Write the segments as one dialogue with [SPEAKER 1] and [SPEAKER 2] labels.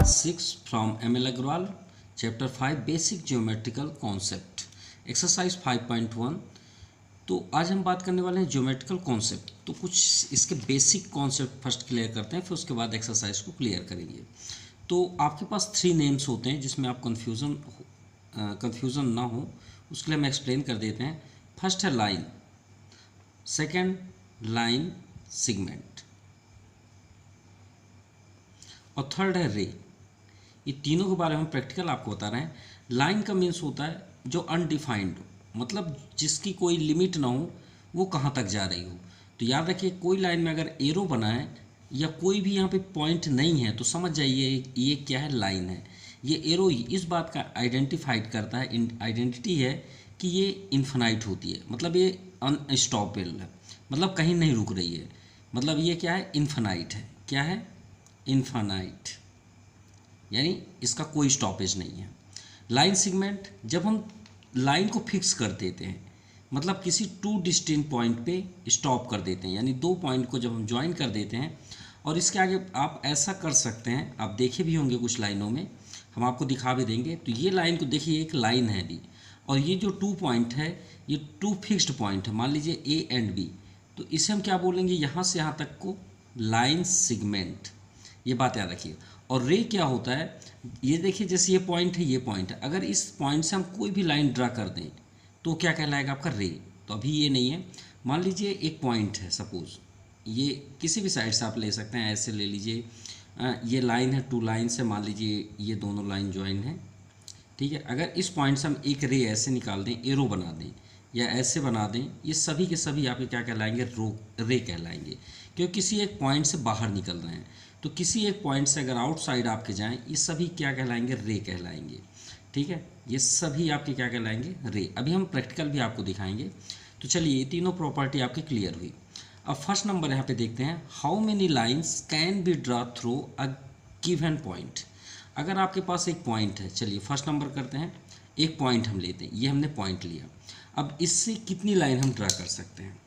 [SPEAKER 1] Class 6 from ML Agarwal, chapter 5 basic geometrical concept, exercise 5.1। तो आज हम बात करने वाले हैं ज्योमेट्रिकल कॉन्सेप्ट। तो कुछ इसके बेसिक कॉन्सेप्ट फर्स्ट क्लियर करते हैं, फिर उसके बाद एक्सरसाइज को क्लियर करेंगे। तो आपके पास 3 नेम्स होते हैं जिसमें आप कन्फ्यूज़न ना हो उसके लिए हम एक्सप्लेन कर देते हैं। फर्स्ट है लाइन, सेकेंड लाइन सेगमेंट और थर्ड है रे। ये तीनों के बारे में प्रैक्टिकल आपको बता रहे हैं। लाइन का मीन्स होता है जो अनडिफाइंड हो, मतलब जिसकी कोई लिमिट ना हो, वो कहाँ तक जा रही हो। तो याद रखिए, कोई लाइन में अगर एरो बना है या कोई भी यहाँ पे पॉइंट नहीं है तो समझ जाइए ये क्या है, लाइन है। ये एरो इस बात का आइडेंटिफाइड करता है, आइडेंटिटी है कि ये इन्फिनाइट होती है, मतलब ये अनस्टॉपेबल है, मतलब कहीं नहीं रुक रही है, मतलब ये क्या है, इन्फिनाइट है। क्या है, इन्फिनाइट, यानी इसका कोई स्टॉपेज नहीं है। लाइन सेगमेंट, जब हम लाइन को फिक्स कर देते हैं, मतलब किसी 2 डिस्टिंक्ट पॉइंट पे स्टॉप कर देते हैं, यानी 2 पॉइंट को जब हम ज्वाइन कर देते हैं। और इसके आगे आप ऐसा कर सकते हैं, आप देखे भी होंगे कुछ लाइनों में, हम आपको दिखा भी देंगे। तो ये लाइन को देखिए, एक लाइन है अभी, और ये जो 2 पॉइंट है ये 2 फिक्स्ड पॉइंट है, मान लीजिए ए एंड बी। तो इसे हम क्या बोलेंगे, यहाँ से यहाँ तक को लाइन सेगमेंट, ये बात याद रखिए। और रे क्या होता है, ये देखिए जैसे ये पॉइंट है, ये पॉइंट है, अगर इस पॉइंट से हम कोई भी लाइन ड्रा कर दें तो क्या कहलाएगा आपका, रे। तो अभी ये नहीं है। मान लीजिए एक पॉइंट है, सपोज ये किसी भी साइड से आप ले सकते हैं, ऐसे ले लीजिए। ये लाइन है, 2 लाइन से, मान लीजिए ये दोनों लाइन ज्वाइन है, ठीक है। अगर इस पॉइंट से हम एक रे ऐसे निकाल दें, एरो बना दें या ऐसे बना दें, ये सभी के सभी आपके क्या कहलाएंगे, रे कहलाएंगे, क्योंकि किसी एक पॉइंट से बाहर निकल रहे हैं। तो किसी एक पॉइंट से अगर आउटसाइड आपके जाएं, ये सभी क्या कहलाएंगे, रे कहलाएंगे, ठीक है। ये सभी आपके क्या कहलाएंगे, रे। अभी हम प्रैक्टिकल भी आपको दिखाएंगे। तो चलिए, ये तीनों प्रॉपर्टी आपकी क्लियर हुई। अब फर्स्ट नंबर यहाँ पे देखते हैं, how many lines can be draw through a given point. अगर आपके पास एक पॉइंट है, चलिए फर्स्ट नंबर करते हैं, एक पॉइंट हम लेते हैं, ये हमने पॉइंट लिया। अब इससे कितनी लाइन हम ड्रा कर सकते हैं।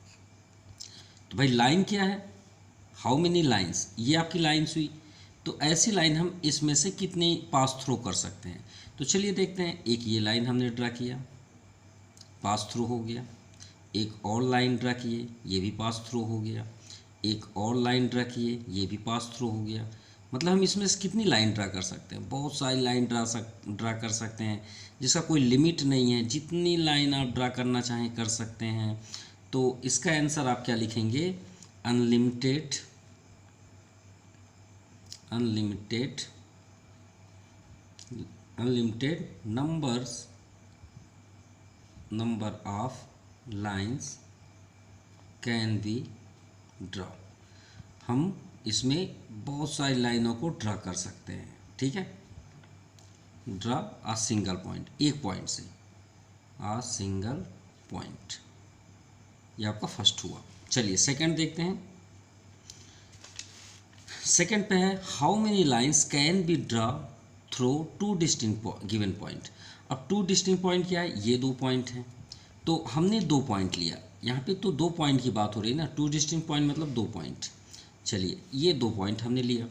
[SPEAKER 1] तो भाई लाइन क्या है, हाउ मेनी लाइन्स, ये आपकी लाइन्स हुई। तो ऐसी लाइन हम इसमें से कितनी पास थ्रू कर सकते हैं। तो चलिए देखते हैं, एक ये लाइन हमने ड्रा किया, पास थ्रू हो गया। एक और लाइन ड्रा किए, ये भी पास थ्रू हो गया। एक और लाइन ड्रा किए, ये भी पास थ्रू हो गया। मतलब हम इसमें से कितनी लाइन ड्रा कर सकते हैं, बहुत सारी लाइन ड्रा कर सकते हैं, जिसका कोई लिमिट नहीं है। जितनी लाइन आप ड्रा करना चाहें कर सकते हैं। तो इसका आंसर आप क्या लिखेंगे, unlimited number of lines can be draw. हम इसमें बहुत सारी लाइनों को ड्रा कर सकते हैं, ठीक है। ड्रा अ सिंगल पॉइंट, एक पॉइंट से अ सिंगल पॉइंट, ये आपका फर्स्ट हुआ। चलिए सेकंड देखते हैं। सेकंड पे है, how many lines can be draw through 2 distinct given point. अब 2 डिस्टिंक्ट पॉइंट क्या है, ये 2 पॉइंट हैं। तो हमने 2 पॉइंट लिया, यहाँ पे तो 2 पॉइंट की बात हो रही है ना, 2 डिस्टिंक्ट पॉइंट मतलब 2 पॉइंट। चलिए ये 2 पॉइंट हमने लिया।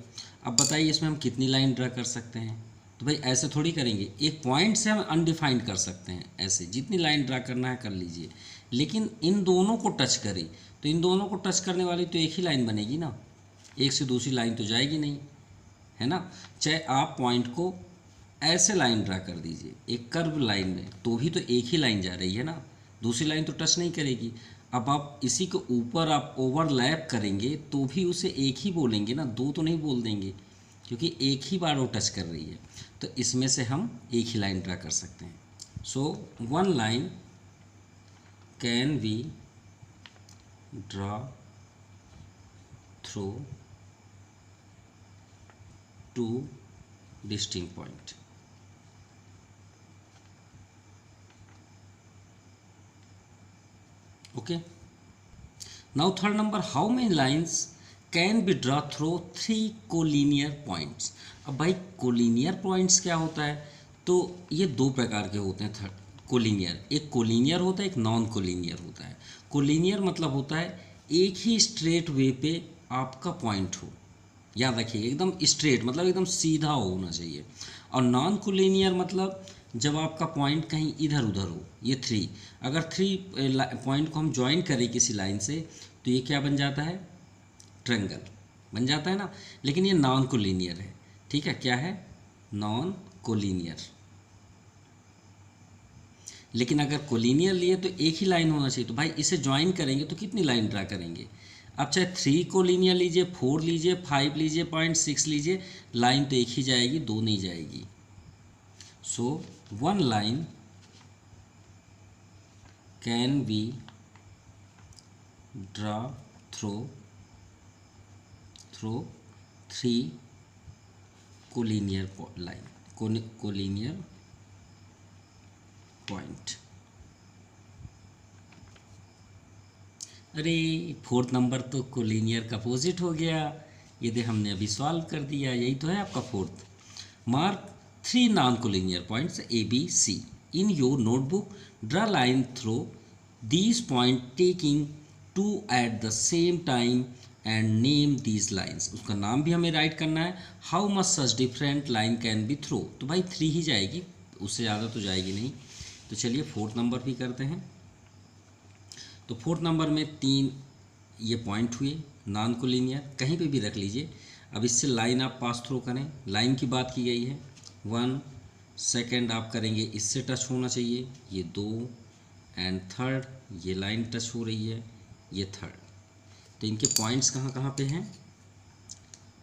[SPEAKER 1] अब बताइए इसमें हम कितनी लाइन ड्रा कर सकते हैं। तो भाई ऐसे थोड़ी करेंगे, एक पॉइंट से हम अनडिफाइंड कर सकते हैं, ऐसे जितनी लाइन ड्रा करना है कर लीजिए। लेकिन इन दोनों को टच करें तो इन दोनों को टच करने वाली तो एक ही लाइन बनेगी ना, एक से दूसरी लाइन तो जाएगी नहीं, है ना। चाहे आप पॉइंट को ऐसे लाइन ड्रा कर दीजिए, एक कर्व लाइन में, तो भी तो एक ही लाइन जा रही है ना, दूसरी लाइन तो टच नहीं करेगी। अब आप इसी के ऊपर आप ओवरलैप करेंगे तो भी उसे एक ही बोलेंगे ना, 2 तो नहीं बोल देंगे, क्योंकि एक ही बार वो टच कर रही है। तो इसमें से हम एक ही लाइन ड्रा कर सकते हैं। सो 1 line can be draw through 2 distinct point. Okay, now third number, how many lines can be draw through 3 collinear points. अब भाई कोलिनियर पॉइंट्स क्या होता है, तो ये 2 प्रकार के होते हैं। कोलिनियर, एक कोलिनियर होता है, एक नॉन कोलिनियर होता है। कोलिनियर मतलब होता है एक ही स्ट्रेट वे पे आपका पॉइंट हो, याद रखिए, एकदम स्ट्रेट मतलब एकदम सीधा होना चाहिए। और नॉन कोलिनियर मतलब जब आपका पॉइंट कहीं इधर उधर हो। ये 3, अगर 3 पॉइंट को हम ज्वाइन करें किसी लाइन से तो ये क्या बन जाता है, ट्रायंगल बन जाता है ना। लेकिन ये नॉन कोलिनियर है, ठीक है, क्या है, नॉन कोलिनियर। लेकिन अगर कोलिनियर लिए तो एक ही लाइन होना चाहिए, तो भाई इसे ज्वाइन करेंगे तो कितनी लाइन ड्रा करेंगे। अब चाहे 3 कोलिनियर लीजिए, 4 लीजिए, 5 लीजिए, 0.6 लीजिए, लाइन तो एक ही जाएगी, 2 नहीं जाएगी। सो 1 line can be draw through 3 collinear line, collinear point. अरे 4th नंबर तो कोलिनियर का अपोजिट हो गया, ये दे हमने अभी सॉल्व कर दिया, यही तो है आपका 4th। Mark 3 non collinear points A B C in your notebook, draw line through these point taking 2 at the same time and name these lines. उसका नाम भी हमें राइट करना है। How much such different line can be through, तो भाई 3 ही जाएगी, उससे ज़्यादा तो जाएगी नहीं। तो चलिए 4th नंबर भी करते हैं। तो 4th नंबर में 3 ये पॉइंट हुए नॉन कोलिनियर, कहीं पे भी रख लीजिए। अब इससे लाइन आप पास थ्रू करें, लाइन की बात की गई है। 1 सेकेंड आप करेंगे, इससे टच होना चाहिए, ये 2 एंड 3rd ये लाइन टच हो रही है, ये 3rd। तो इनके पॉइंट्स कहाँ कहाँ पे हैं,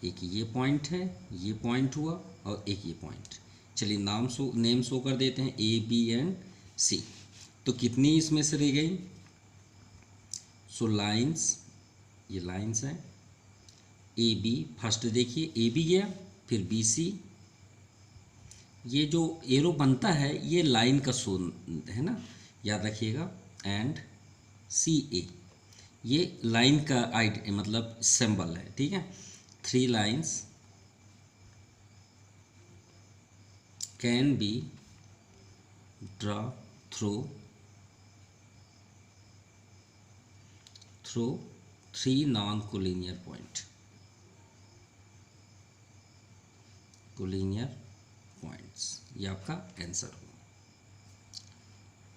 [SPEAKER 1] एक ये पॉइंट है, ये पॉइंट हुआ, और एक ये पॉइंट। चलिए नेम शो कर देते हैं, ए बी एंड सी। तो कितनी इसमें से रह गई, सो लाइंस, ये लाइंस हैं ए बी। फर्स्ट देखिए ए बी गया, फिर बी सी, ये जो एरो बनता है ये लाइन का शो है ना, याद रखिएगा, एंड सी ए, ये लाइन का मतलब सिंबल है, ठीक है। 3 lines can be draw through 3 non collinear point, collinear points, ये आपका आंसर होगा।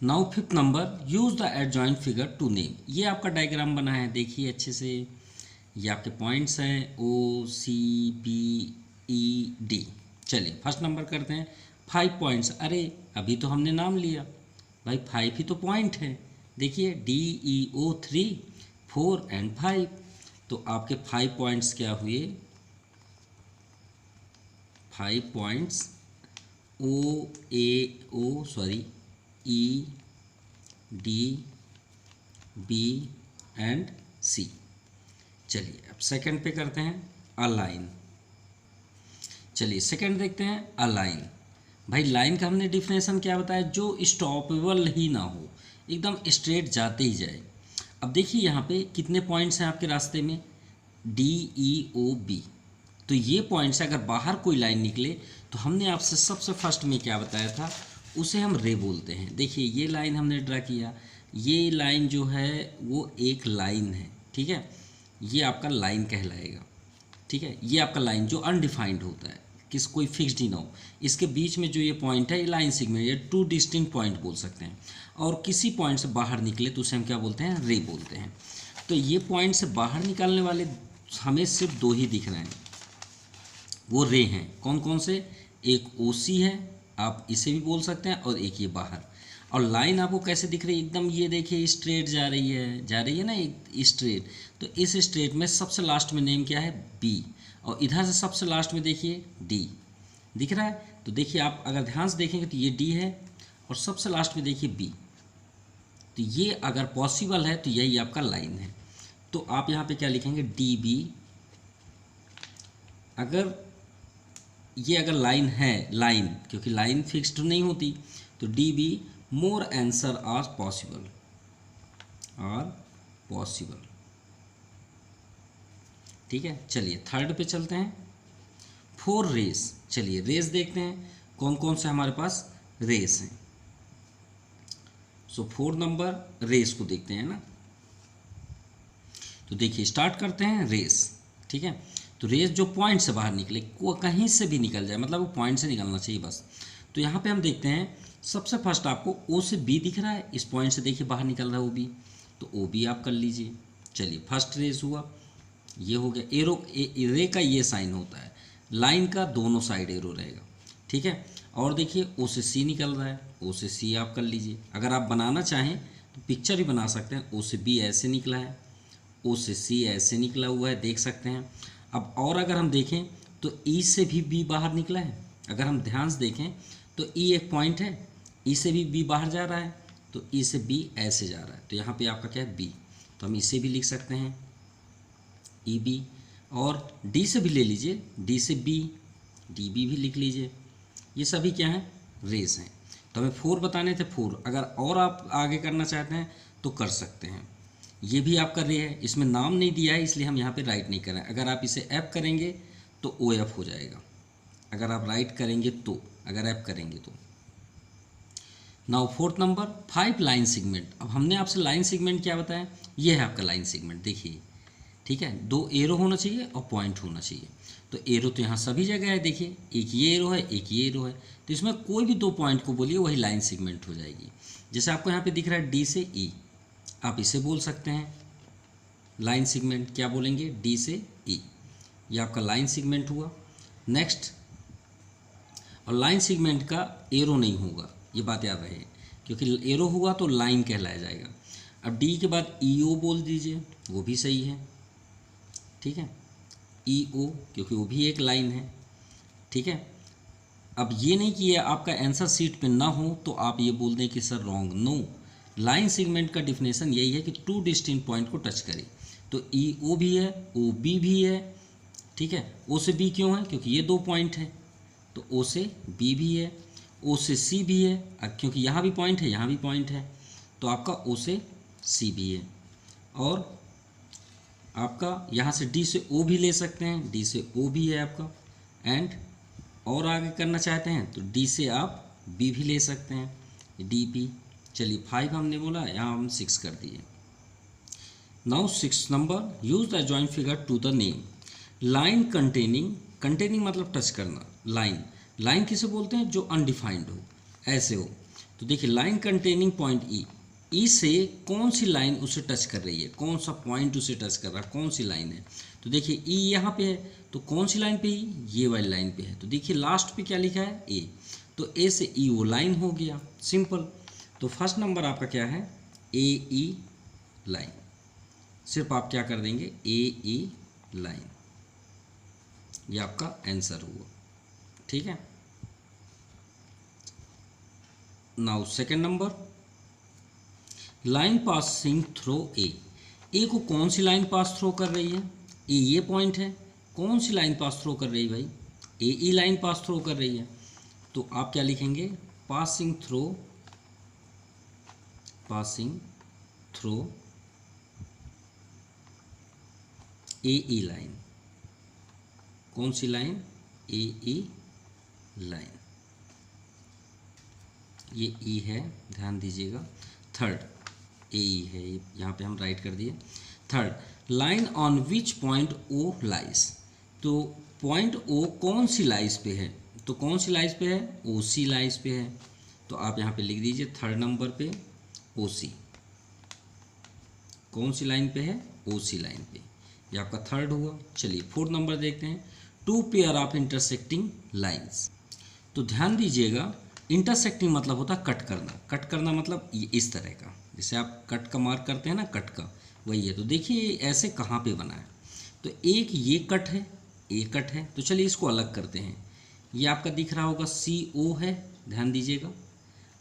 [SPEAKER 1] Now 5th number, use the adjoint figure to name. ये आपका डायग्राम बना है, देखिए अच्छे से, ये आपके पॉइंट्स हैं ओ सी बी ई डी। चलिए फर्स्ट नंबर करते हैं, 5 पॉइंट्स। अरे अभी तो हमने नाम लिया भाई, 5 ही तो पॉइंट है। देखिए DEO 3, 4 एंड 5, तो आपके 5 पॉइंट्स क्या हुए, 5 points E D B and C। चलिए अब सेकंड पे करते हैं, अलाइन। चलिए सेकंड देखते हैं, अलाइन। भाई लाइन का हमने डिफिनेशन क्या बताया, जो स्टॉपेबल ही ना हो, एकदम स्ट्रेट जाते ही जाए। अब देखिए यहाँ पे कितने पॉइंट्स हैं आपके रास्ते में, DEO B। तो ये पॉइंट्स अगर बाहर कोई लाइन निकले तो हमने आपसे सबसे फर्स्ट में क्या बताया था, उसे हम रे बोलते हैं। देखिए ये लाइन हमने ड्रा किया, ये लाइन जो है वो एक लाइन है, ठीक है, ये आपका लाइन कहलाएगा, ठीक है। ये आपका लाइन जो अनडिफाइंड होता है, किस कोई फिक्स्ड ही ना हो, इसके बीच में जो ये पॉइंट है ये लाइन सेगमेंट, ये 2 डिस्टिंक्ट पॉइंट बोल सकते हैं। और किसी पॉइंट से बाहर निकले तो उसे हम क्या बोलते हैं, रे बोलते हैं। तो ये पॉइंट से बाहर निकालने वाले हमें सिर्फ 2 ही दिख रहे हैं, वो रे हैं। कौन कौन से, एक OC है, आप इसे भी बोल सकते हैं, और एक ये बाहर। और लाइन आपको कैसे दिख रही है, एकदम ये देखिए स्ट्रेट जा रही है ना, एक स्ट्रेट। तो इस स्ट्रेट में सबसे लास्ट में नेम क्या है, B, और इधर से सबसे लास्ट में देखिए D दिख रहा है। तो देखिए आप अगर ध्यान से देखेंगे तो ये D है, और सबसे लास्ट में देखिए B। तो ये अगर पॉसिबल है तो यही आपका लाइन है। तो आप यहाँ पे क्या लिखेंगे, DB। अगर ये अगर लाइन है, लाइन क्योंकि लाइन फिक्स्ड नहीं होती, तो DB more answer are possible, ठीक है। चलिए थर्ड पे चलते हैं, 4 रेस। चलिए रेस देखते हैं कौन कौन से हमारे पास रेस हैं। सो 4 नंबर रेस को देखते हैं ना। तो देखिए स्टार्ट करते हैं रेस, ठीक है। तो रेज जो पॉइंट से बाहर निकले, वो कहीं से भी निकल जाए, मतलब वो पॉइंट से निकलना चाहिए बस। तो यहाँ पे हम देखते हैं सबसे फर्स्ट आपको ओ से बी दिख रहा है, इस पॉइंट से देखिए बाहर निकल रहा है ओ बी, तो ओ बी आप कर लीजिए। चलिए फर्स्ट रेज हुआ, ये हो गया। एरो रे का ये साइन होता है, लाइन का दोनों साइड एरो रहेगा, ठीक है। और देखिए ओ से सी निकल रहा है, ओ से सी आप कर लीजिए। अगर आप बनाना चाहें तो पिक्चर भी बना सकते हैं। ओ से बी ऐसे निकला है, ओ से सी ऐसे निकला हुआ है, देख सकते हैं। अब और अगर हम देखें तो ई से भी बी बाहर निकला है। अगर हम ध्यान से देखें तो ई एक पॉइंट है, ई से भी बी बाहर जा रहा है, तो ई से बी ऐसे जा रहा है, तो यहाँ पे आपका क्या है बी, तो हम इसे भी लिख सकते हैं ई बी। और डी से भी ले लीजिए, डी से बी, डी बी भी लिख लीजिए। ये सभी क्या हैं, रेस हैं। तो हमें 4 बताने थे, 4। अगर और आप आगे करना चाहते हैं तो कर सकते हैं। ये भी आपका रे है, इसमें नाम नहीं दिया है इसलिए हम यहाँ पे राइट नहीं कर रहे हैं। अगर आप इसे एफ करेंगे तो ओ एफ हो जाएगा, अगर आप राइट करेंगे तो, अगर एफ करेंगे तो। Now fourth number 5 line segment. अब हमने आपसे लाइन सेगमेंट क्या बताया, ये है आपका लाइन सेगमेंट, देखिए ठीक है। 2 एरो होना चाहिए और पॉइंट होना चाहिए। तो एरो तो यहाँ सभी जगह है, देखिए एक ये एरो है, एक ये एरो है, तो इसमें कोई भी 2 पॉइंट को बोलिए वही लाइन सेगमेंट हो जाएगी। जैसे आपको यहाँ पे दिख रहा है डी से ई, आप इसे बोल सकते हैं लाइन सेगमेंट। क्या बोलेंगे, डी से ई, ये आपका लाइन सेगमेंट हुआ। नेक्स्ट, और लाइन सेगमेंट का एरो नहीं होगा, ये बात याद रहे, क्योंकि एरो हुआ तो लाइन कहलाया जाएगा। अब डी के बाद ई ओ बोल दीजिए, वो भी सही है, ठीक है, ई ओ, क्योंकि वो भी एक लाइन है, ठीक है। अब ये नहीं कि ये आपका आंसर सीट पे ना हो तो आप ये बोल दें कि sir wrong, no. Line segment का डिफिनेशन यही है कि 2 डिस्टिंक्ट पॉइंट को टच करे। तो ई ओ भी है, ओ बी भी है, ठीक है। ओ से बी क्यों है, क्योंकि ये 2 पॉइंट है, तो ओ से बी भी है। ओ से सी भी है, क्योंकि यहाँ भी पॉइंट है, यहाँ भी पॉइंट है, तो आपका ओ से सी भी है। और आपका यहाँ से डी से ओ भी ले सकते हैं, डी से ओ भी है आपका। एंड और आगे करना चाहते हैं तो डी से आप बी भी ले सकते हैं, डी पी। चलिए 5 हमने बोला, यहाँ हम 6 कर दिए। Now 6 number, use the joint figure to the name. Line containing, containing मतलब टच करना, लाइन, लाइन किसे बोलते हैं, जो अनडिफाइंड हो, ऐसे हो। तो देखिए लाइन कंटेनिंग पॉइंट ई, ई से कौन सी लाइन उसे टच कर रही है, कौन सा पॉइंट उसे टच कर रहा है, कौन सी लाइन है। तो देखिए ई यहाँ पे है, तो कौन सी लाइन पे, ये वाली लाइन पे है। तो देखिए लास्ट पे क्या लिखा है, ए, तो ए से ई वो लाइन हो गया, सिंपल। तो फर्स्ट नंबर आपका क्या है, ए ई लाइन। सिर्फ आप क्या कर देंगे, ए ई लाइन, ये आपका आंसर हुआ, ठीक है। Now second number, line passing through A. A को कौन सी लाइन पास थ्रो कर रही है, ए ये पॉइंट है, कौन सी लाइन पास थ्रो कर रही है भाई, ए ई लाइन पास थ्रो कर रही है। तो आप क्या लिखेंगे, पासिंग थ्रो, पासिंग थ्रो ए ई लाइन, कौन सी लाइन, ए ई लाइन, ये ई है, ध्यान दीजिएगा। थर्ड ए ई है, यहाँ पे हम राइट कर दिए। Third, line on which point O lies. तो पॉइंट ओ कौन सी लाइज पे है, तो कौन सी लाइज पे है, ओ सी लाइज पे है। तो आप यहाँ पे लिख दीजिए थर्ड नंबर पे ओ सी, कौन सी लाइन पे है, ओ सी लाइन पे, ये आपका थर्ड हुआ। चलिए फोर्थ नंबर देखते हैं, 2 पेयर ऑफ इंटरसेक्टिंग लाइन्स। तो ध्यान दीजिएगा, इंटरसेक्टिंग मतलब होता है कट करना, कट करना मतलब ये इस तरह का, जैसे आप कट का मार्क करते हैं ना, कट का, वही है। तो देखिए ऐसे कहाँ पे बना है, तो एक ये कट है, ए कट है, तो चलिए इसको अलग करते हैं। ये आपका दिख रहा होगा सी ओ है, ध्यान दीजिएगा।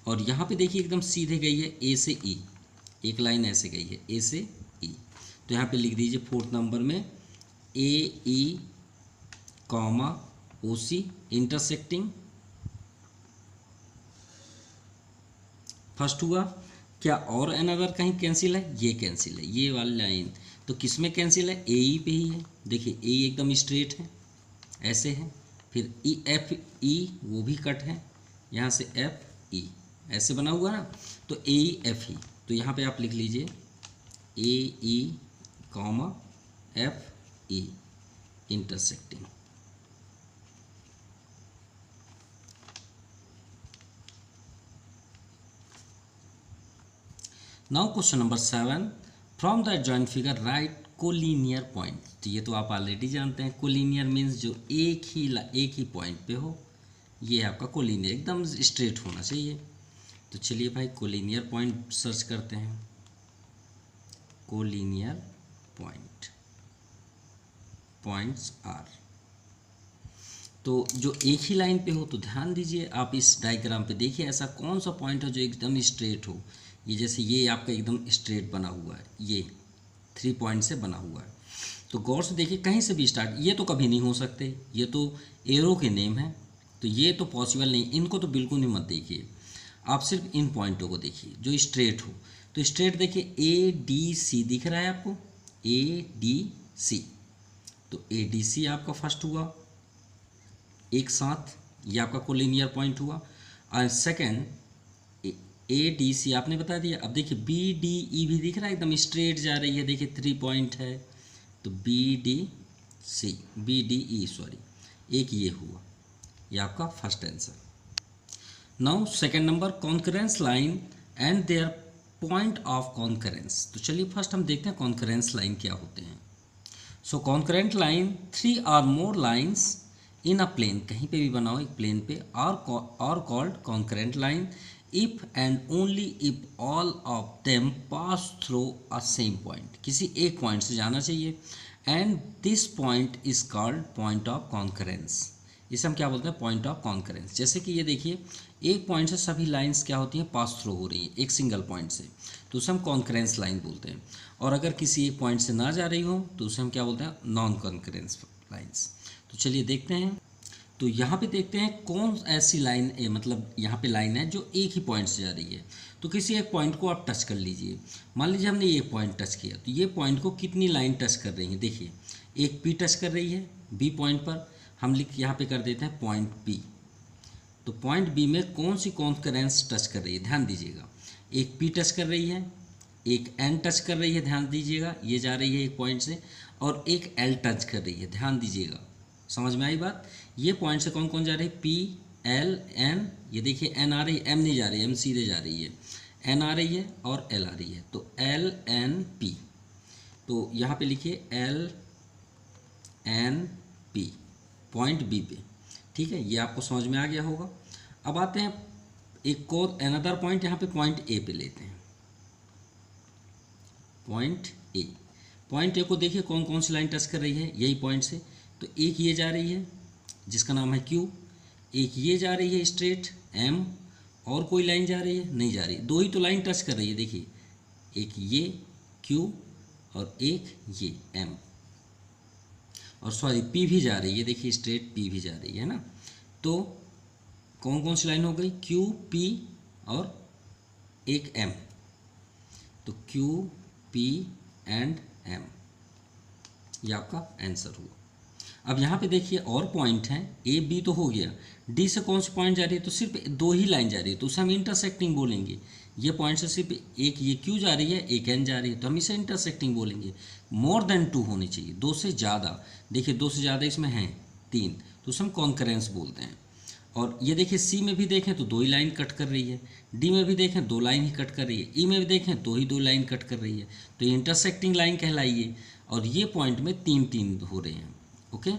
[SPEAKER 1] और यहाँ पे देखिए एकदम सीधे गई है ए से ई, एक लाइन ऐसे गई है ए से ई। तो यहाँ पे लिख दीजिए फोर्थ नंबर में ए ई कॉमा ओ सी इंटरसेक्टिंग। फर्स्ट हुआ क्या, और अनदर कहीं कैंसिल है, ये कैंसिल है, ये वाली लाइन तो किस में कैंसिल है, ए ई पे ही है। देखिए ए ई एकदम स्ट्रेट है, ऐसे है, फिर ई एफ ई वो भी कट है, यहाँ से एफ ई ऐसे बना हुआ ना, तो ए ई एफ ई। तो यहाँ पे आप लिख लीजिए A E comma F E intersecting. Now question number 7, from the joint figure right collinear point. तो ये तो आप ऑलरेडी जानते हैं, कोलिनियर मीन्स जो एक ही पॉइंट पे हो, ये आपका कोलिनियर, एकदम स्ट्रेट होना चाहिए। तो चलिए भाई कोलिनियर पॉइंट सर्च करते हैं, कोलिनियर पॉइंट, पॉइंट्स आर। तो जो एक ही लाइन पे हो, तो ध्यान दीजिए आप इस डायग्राम पे देखिए ऐसा कौन सा पॉइंट है जो एकदम स्ट्रेट हो। ये जैसे ये आपका एकदम स्ट्रेट बना हुआ है, ये 3 पॉइंट से बना हुआ है। तो गौर से देखिए कहीं से भी स्टार्ट, ये तो कभी नहीं हो सकते, ये तो एरो के नेम है, तो ये तो पॉसिबल नहीं, इनको तो बिल्कुल नहीं मत देखिए। आप सिर्फ इन पॉइंटों को देखिए जो स्ट्रेट हो। तो स्ट्रेट देखिए ADC दिख रहा है आपको, ADC। तो ADC आपका फर्स्ट हुआ एक साथ, ये आपका कोलिनियर पॉइंट हुआ। और सेकेंड ADC आपने बता दिया। अब देखिए BDE भी दिख रहा है, एकदम स्ट्रेट जा रही है, देखिए 3 पॉइंट है, तो BDE सॉरी, एक ये हुआ, ये आपका first answer. Now second number, concurrence line and their point of concurrence. तो चलिए फर्स्ट हम देखते हैं कॉन्करेंस लाइन क्या होते हैं। सो कॉन्करेंट लाइन 3 और more lines in a plane, कहीं पे भी बनाओ एक प्लेन पे, और called concurrent line if and only if all of them pass through a same point. किसी एक पॉइंट से जाना चाहिए, and this point is called point of concurrence. इसे हम क्या बोलते हैं, पॉइंट ऑफ कॉन्करेंस। जैसे कि ये देखिए एक पॉइंट से सभी लाइंस क्या होती हैं, पास थ्रू हो रही हैं एक सिंगल पॉइंट से, तो उसे हम कॉन्करेंस लाइन बोलते हैं। और अगर किसी एक पॉइंट से ना जा रही हो तो उसे हम क्या बोलते हैं, नॉन कॉन्करेंस लाइंस। तो चलिए देखते हैं। तो यहाँ पे देखते हैं कौन ऐसी लाइन है, मतलब यहाँ पे लाइन है जो एक ही पॉइंट से जा रही है। तो किसी एक पॉइंट को आप टच कर लीजिए। मान लीजिए हमने ये पॉइंट टच किया, तो ये पॉइंट को कितनी लाइन टच कर रही है, देखिए एक P टच कर रही है B पॉइंट पर, हम यहाँ पे कर देते हैं पॉइंट P। तो पॉइंट B में कौन सी कॉन्करेंस टच कर रही है, ध्यान दीजिएगा। एक P टच कर रही है, एक N टच कर रही है, ध्यान दीजिएगा, ये जा रही है एक पॉइंट से, और एक L टच कर रही है, ध्यान दीजिएगा। समझ में आई बात। ये पॉइंट से कौन कौन जा रही है, P L N, ये देखिए N आ रही है, M नहीं जा रही है, M सीधे जा रही है, N आ रही है और L आ रही है, तो L N P। तो यहाँ पे लिखिए L N P point B पे, ठीक है, ये आपको समझ में आ गया होगा। अब आते हैं एक को अनदर पॉइंट, यहाँ पे पॉइंट A पे लेते हैं, पॉइंट A। पॉइंट A को देखिए कौन कौन सी लाइन टच कर रही है, यही पॉइंट से। तो एक ये जा रही है जिसका नाम है Q, एक ये जा रही है स्ट्रेट M, और कोई लाइन जा रही है, नहीं जा रही, 2 ही तो लाइन टच कर रही है, देखिए एक ये Q और एक ये M, और सॉरी P भी जा रही है, देखिए स्ट्रेट P भी जा रही है ना। तो कौन कौन सी लाइन हो गई, Q P और एक M, तो Q P एंड M, ये आपका आंसर हुआ। अब यहाँ पे देखिए और पॉइंट हैं, A B तो हो गया, D से कौन सी पॉइंट जा रही है, तो सिर्फ 2 ही लाइन जा रही है, तो उसे हम इंटरसेक्टिंग बोलेंगे। ये पॉइंट से सिर्फ एक ये Q जा रही है, एक N जा रही है, तो हम इसे इंटरसेक्टिंग बोलेंगे। मोर देन 2 होनी चाहिए, 2 से ज़्यादा, देखिए 2 से ज़्यादा इसमें हैं 3, तो उसे हम कॉन्करेंस बोलते हैं। और ये देखिए C में भी देखें तो 2 ही लाइन कट कर रही है, D में भी देखें 2 लाइन ही कट कर रही है, E में भी देखें 2 लाइन कट कर रही है, तो ये इंटरसेक्टिंग लाइन कहलाइए। और ये पॉइंट में 3 हो रहे हैं, ओके।